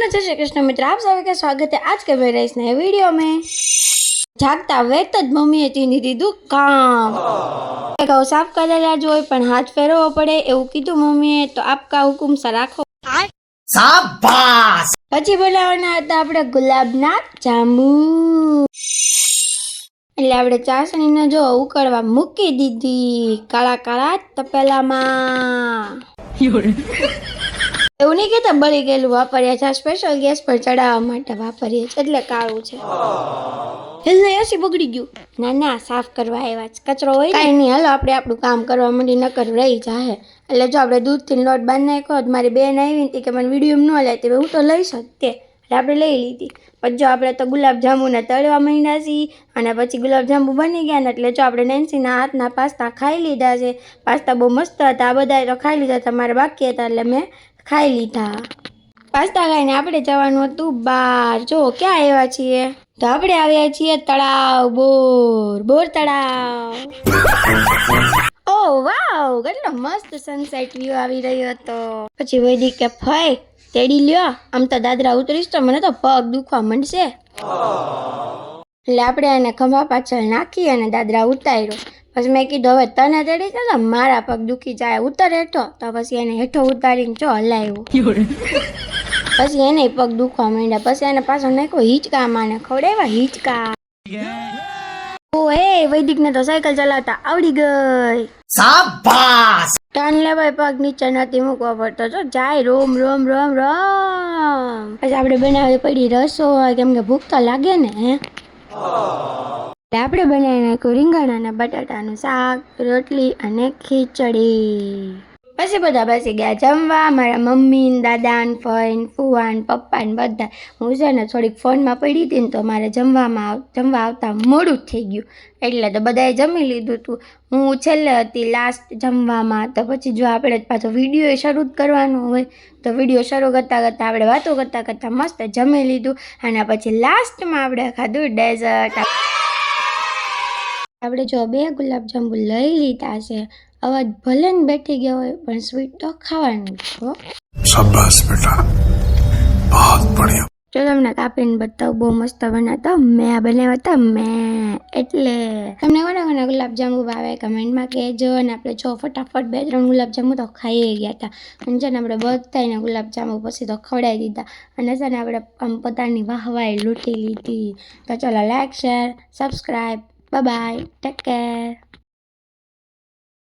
Hello जय श्री कृष्ण मित्र, आप सभी का स्वागत है आज के मेरे इस नए वीडियो में। जागता वेत ज मम्मीए तेनी दीधुं काम। घઉં સાફ કરેલા જ હોય પણ હાથ ફેરવવો પડે એવું કીધું મમ્મીએ, તો આપકા હુકુમ સા રાખો। શાબાશ। પછી બનાવવાના હતા આપણે ગુલાબના જાંબુ। એટલે આપણે ચાસણીને જો ઉકળવા મૂકી દીધી કાળા કાળા તપેલામાં। એવું નહીં કહેતા બળી ગયેલું વાપરીએ છે, સ્પેશિયલ ગેસ પર ચડાવવા માટે વાપરીએ છે એટલે કાળું છે। એટલે એસી બગડી ગયું। ના ના, સાફ કરવા આવ્યા છે, કચરો હોય કાંઈ નહીં, હાલો આપણે આપણું કામ કરવા માંડી, નકર રહી જાહે। એટલે જો આપણે દૂધથી લોટ બાંધી નાખ્યો, મારી બેન આવી હતી કે મને વિડીયો ન લેતી, હું તો લઈ શકતે, એટલે આપણે લઈ લીધી। પછી જો આપણે તો ગુલાબજાંબુને તળવા માંડ્યા છીએ અને પછી ગુલાબજાંબુ બની ગયા ને એટલે જો આપણે નેન્સીના હાથના પાસ્તા ખાઈ લીધા છે। પાસ્તા બહુ મસ્ત હતા, આ બધાએ તો ખાઈ લીધા, તમારે બાકી હતા એટલે મેં ખાઈ લીધા। પાસ્તા ખાઈને આપણે જવાનું હતું બહાર। જો ક્યાં આવ્યા છીએ, તો આપણે આવ્યા છીએ તળાવ, બોર તળાવ। ઓહ વાવ, કેટલો મસ્ત સનસેટ વ્યૂ આવી રહ્યો હતો। પછી વૈદિક કે ફઈ તેડી લ્યો, આમ તો દાદરા ઉતરીશ તો મને તો પગ દુખવા માંડશે। એટલે આપણે એને ખંભા પાછળ નાખી અને દાદરા ઉતાર્યો। પછી મેં કીધું હવે તને તેડી તો મારા પગ દુખી જાય, ઉતર હેઠો। તો પછી એને હેઠો ઉતારીને જો હલાવ્યો, પછી એને પગ દુખવા માંડ્યા। પછી એને પાછો નાખ્યો હિંચકા, માને ખવડાવ્યા હિંચકા। ઓ એ વૈદિક ને તો સાયકલ ચલાવતા આવડી ગઈ, શાબાશ। ટર્ન લેવાય પગ નીચે નથી મૂકવા પડતો, જો જાય રોમ રોમ રોમ રોમ। પછી આપણે બનાવી પડી રસોઈ, કેમ કે ભૂખ તો લાગે ને હે। આપણે બનાવી નાખ્યું રીંગણ અને બટાટાનું શાક, રોટલી અને ખીચડી। પછી બધા બેસી ગયા જમવા, મારા મમ્મી, દાદા, ફઈ, ફુવા, પપ્પા ને બધા। હું છે ને થોડીક ફોનમાં પડી હતી ને તો મારે જમવા આવતા મોડું જ થઈ ગયું, એટલે તો બધાએ જમી લીધું હતું, હું છેલ્લે હતી લાસ્ટ જમવામાં। તો પછી જો આપણે પાછો વિડીયો શરૂ કરવાનો હોય તો વિડીયો શરૂ કરતાં કરતાં આપણે વાતો કરતાં કરતાં મસ્ત જમી લીધું અને પછી લાસ્ટમાં આપણે ખાધું ડેઝર્ટ। આપણે જો 2 ગુલાબજાંબુ લઈ લીધા છે, અવાજ ભલે ને બેઠી ગયો હોય પણ સ્વીટ તો ખાવાનું છો। શાબાશ બેટા, બહુત બઢિયા। જો તમને કાપીને બતાવું, બહુ મસ્ત બનાવતા મેં બનાવ્યા હતા મેં। એટલે તમને કોને કોને ગુલાબજાંબુ ભાવે કમેન્ટમાં કહેજો। અને આપણે જો ફટાફટ 2-3 ગુલાબજાંબુ તો ખાઈ ગયા હતા અને છે ને આપણે બધાને ગુલાબજાંબુ પછી તો ખવડાવી દીધા અને છે ને આપણે આમ પોતાની વાહવાઈ લૂંટી લીધી। તો ચલો like, share, subscribe, bye bye, take care.